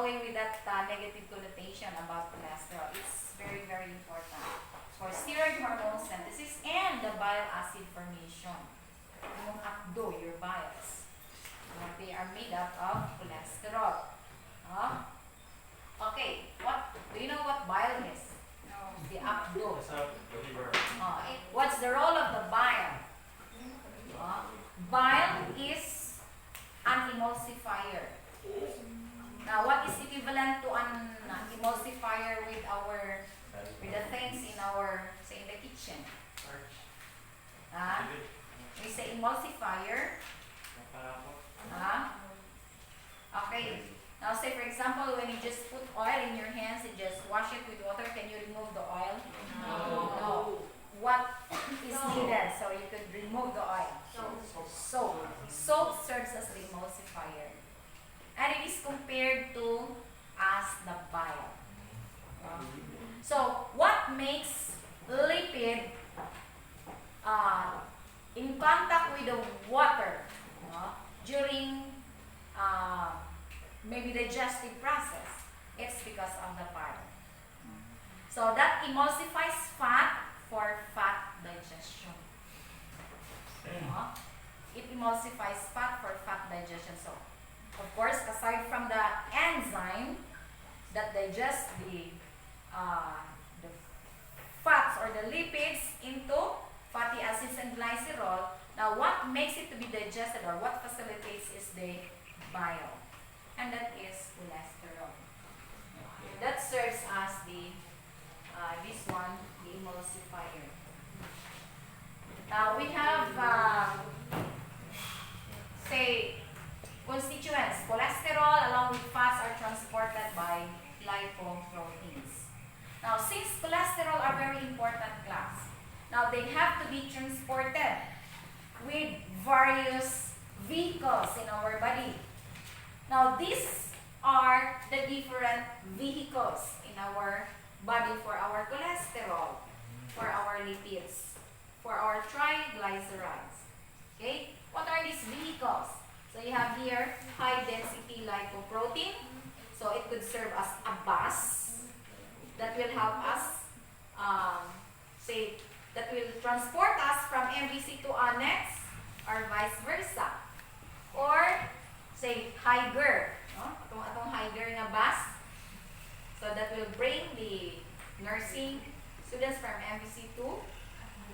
away with that negative connotation about cholesterol. It's very, very important for steroid hormone synthesis and the bile acid formation. Yung akdo, your biles. They are made up of cholesterol. Okay, do you know what bile is? No. The akdo. What's the role of the bile? Bile is an emulsifier. Now, what is equivalent to an emulsifier with the things in our, say, in the kitchen? We say emulsifier. Okay. Now, say for example, when you just put oil in your hands and just wash it with water, can you remove the oil? No. What is needed so you could remove the oil? Soap. Soap serves as the emulsifier. And it is compared to as the bile. So, what makes lipid in contact with the water during maybe digestive process? It's because of the bile. So that emulsifies fat for fat digestion. It emulsifies fat for fat digestion. So, of course, aside from the enzyme that digests the fats or the lipids into fatty acids and glycerol, now what makes it to be digested or what facilitates is the bile. And that is cholesterol. That serves as the emulsifier. Now we have say constituents. Cholesterol along with fats are transported by lipoproteins. Now since cholesterol are very important class, now they have to be transported with various vehicles in our body. Now these are the different vehicles in our body for our cholesterol, for our lipids, for our triglycerides. Okay? What are these vehicles? So you have here high density lipoprotein. So it could serve as a bus that will help us, that will transport us from MVC to annex or vice versa. Or say Higer, atong Higer nga bus. So that will bring the nursing students from MVC to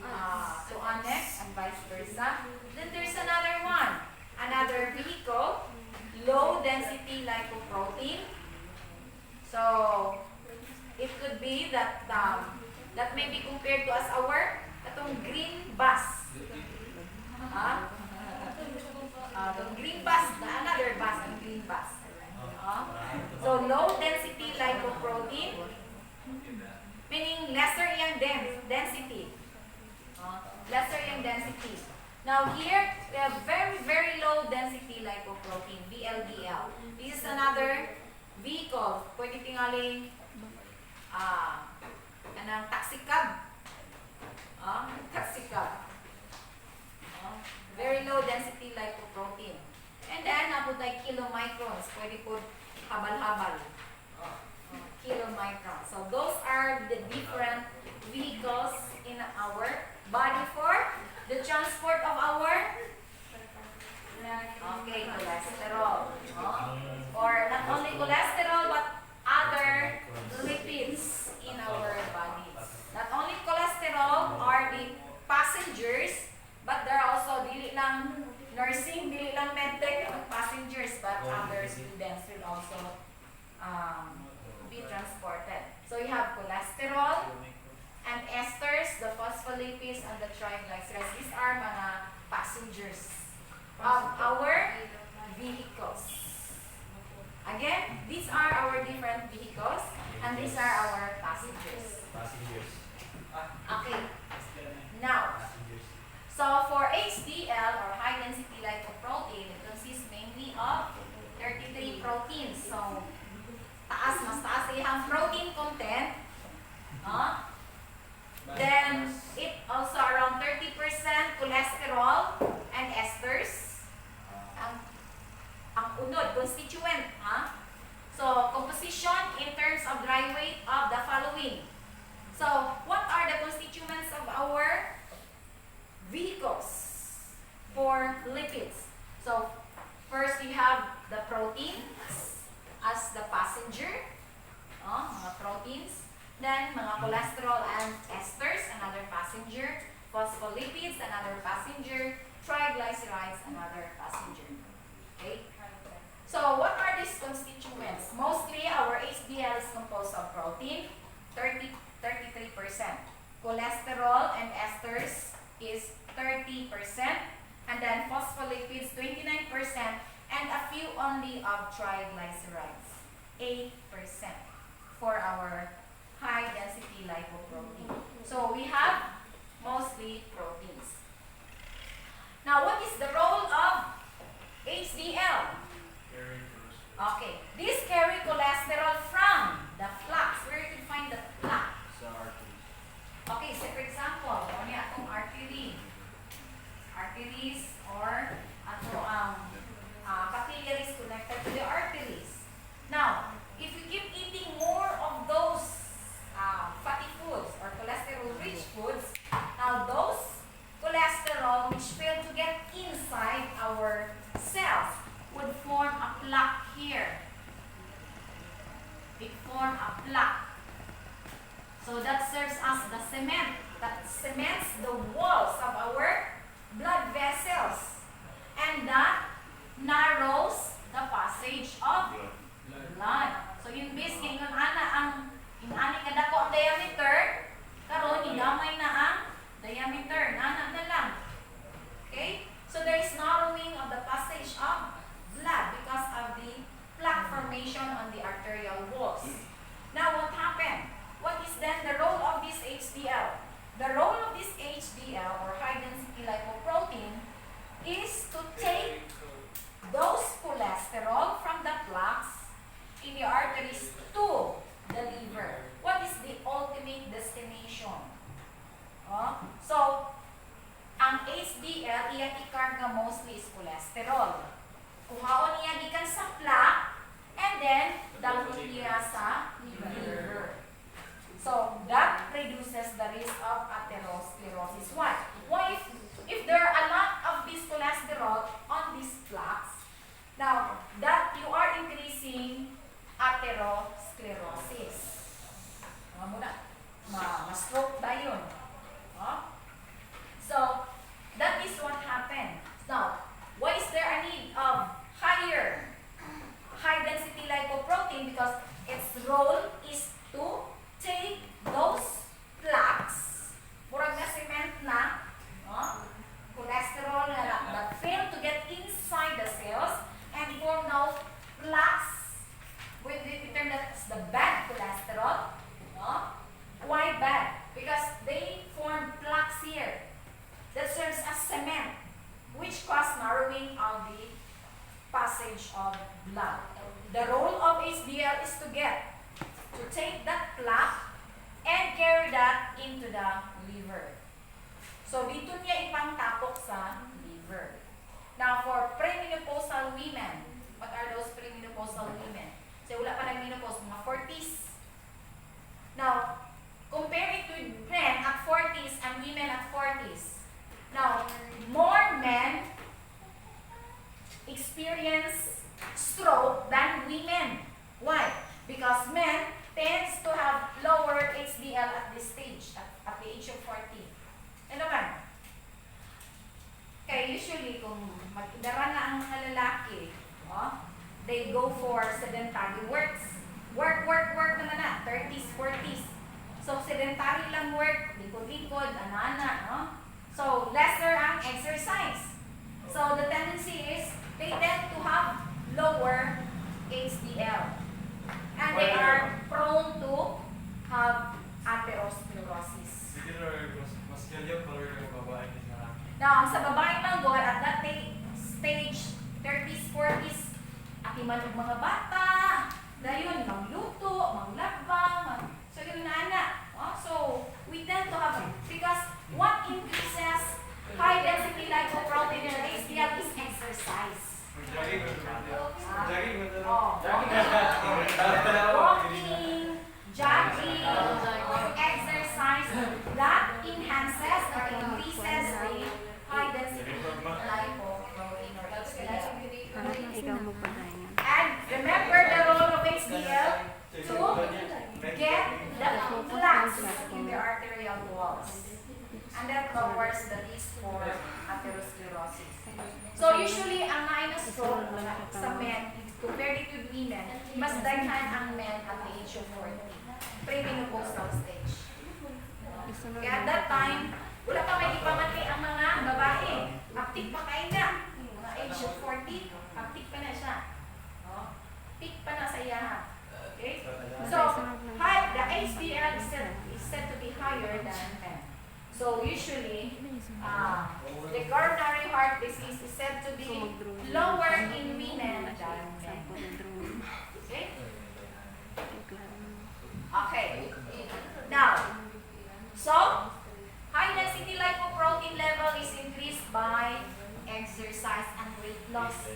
annex and vice versa. Then there's another one, another vehicle, low density lipoprotein. So it could be that that may be compared to as our atong green bus. The green bus, another bus, and green bus. So low density lipoprotein, meaning lesser yang density. Lesser yang density. Now here we have very, very low density lipoprotein, VLDL. This is another vehicle. Pwede tingaling taxicab. Taxicab. Very low density lipoprotein. And then, napod like kilomicrons. Pwede po habal-habal. Kilomicrons. So, those are the different vehicles in our body for the transport of our cholesterol. Or not only cholesterol, but other lipids in our bodies. Not only cholesterol are the passengers, but there are also dili lang nursing, dili lang medtech passengers, but other students will also be transported. So you have cholesterol and esters, the phospholipids, and the triglycerides. These are mga passengers of our vehicles. Again, these are our different vehicles, and these are our passengers. Okay. Now, so for HDL or high density lipoprotein, it consists mainly of 33 proteins. So, mas taas ang protein content. Then, it also around 30% cholesterol and esters. Ang unod, constituent. So, Then, mga cholesterol and esters, another passenger. Phospholipids, another passenger. Triglycerides, another passenger. Okay? So, what are these constituents? Mostly, our HDL is composed of protein, 33%. Cholesterol and esters is 30%. And then phospholipids, 29%. And a few only of triglycerides, 8% for our high-density lipoprotein. So, we have mostly proteins. Now, what is the role of HDL? Okay, this carry cholesterol from the flax. Where you can find the flax? Okay, so for example, ano atong arteries or capillaries connected to the arteries. Now, if you keep eating more of those fatty foods or cholesterol-rich foods, now those cholesterol which fail to get inside our cells would form a plaque here. It form a plaque. So that serves as the cement that cements the walls of our blood vessels, and that narrows the passage of blood. So yung base nga ingon ana ang inani kadako ang diameter, karon igamay na ang diameter, nana na lang. Okay? So there is narrowing of the passage of blood because of the plaque formation on the arterial walls. Now what happened? What is then the role of this HDL? The role of this HDL or high density lipoprotein is to take those cholesterol from the plaques in the arteries to the liver. What is the ultimate destination? So, ang HDL, iyang ikarga mostly is cholesterol. Kuhaon niya gikan sa plaque and then dalhon niya sa liver. So, that reduces the risk of atherosclerosis. Why? Why if there are a lot of this cholesterol on these plaques, now, that you are increasing atherosclerosis. Ma-stroke tayo. So, that is what happened. Now, why is there a need of high-density lipoprotein? Because its role is to take those plaques, murag na cement na, cholesterol that fail to get inside the cells and form now plaques. We term that as the bad cholesterol. Why bad? Because they form plaques here that serves as cement, which cause narrowing of the passage of blood. The role of HDL is to take that plaque and carry that into the liver. So, dito niya ipangtapok sa liver. Now, for premenopausal women, what are those premenopausal women? So, wala pa nag-menopause, mga 40s. Now, compare it with men at 40s and women at 40s. Now, more men experience stroke than women. Why? Because men tends to have lower HDL at this stage, at the age of 40. Ano man? Kaya usually, kung mag-idara na ang mga lalaki, they go for sedentary works. Work naman na, 30s, 40s. So, sedentary lang work, likod-likod, ana-ana, So, lesser ang exercise. So, the tendency is, they tend to have lower HDL. And they are prone to have atherosclerosis. Now, sa babae manggol, at that stage, 30s, 40s, atiman ng mga bata, dayon, magluto, maglaba, so yun na. So, we tend to have, because what increases high-density lipoprotein in HDL is exercise. Walking, jogging, exercise, that enhances or increases the high-density lipoprotein or HDL. And remember the role of HDL to get the clots in the arterial walls. And that lowers the risk for atherosclerosis. So usually, ang na-stroke sa men, compared to women, mas daghan ang men at the age of 40. Pre-menopausal stage. Kaya at that time, wala pa may ipamatay ang mga babae. Active pa kayo na. Mga age of 40, active pa na siya. Peak pa na sa iya. Okay? So, the HDL is said to be higher than men. So, usually, the coronary heart disease is said to be lower in women than men. Okay? Okay. Now, so, high density lipoprotein level is increased by exercise and weight loss.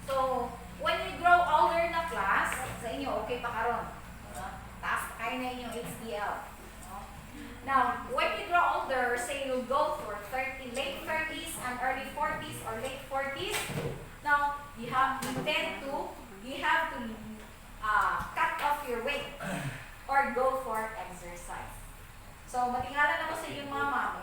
So, when you grow older na class, sa inyo, okay pa karon. Taas pa kayo na inyong HDL. Now, when you grow older, say you go for late 30s and early 40s or late 40s, now you have to cut off your weight or go for exercise. So, matingala na mo sa iyong mama,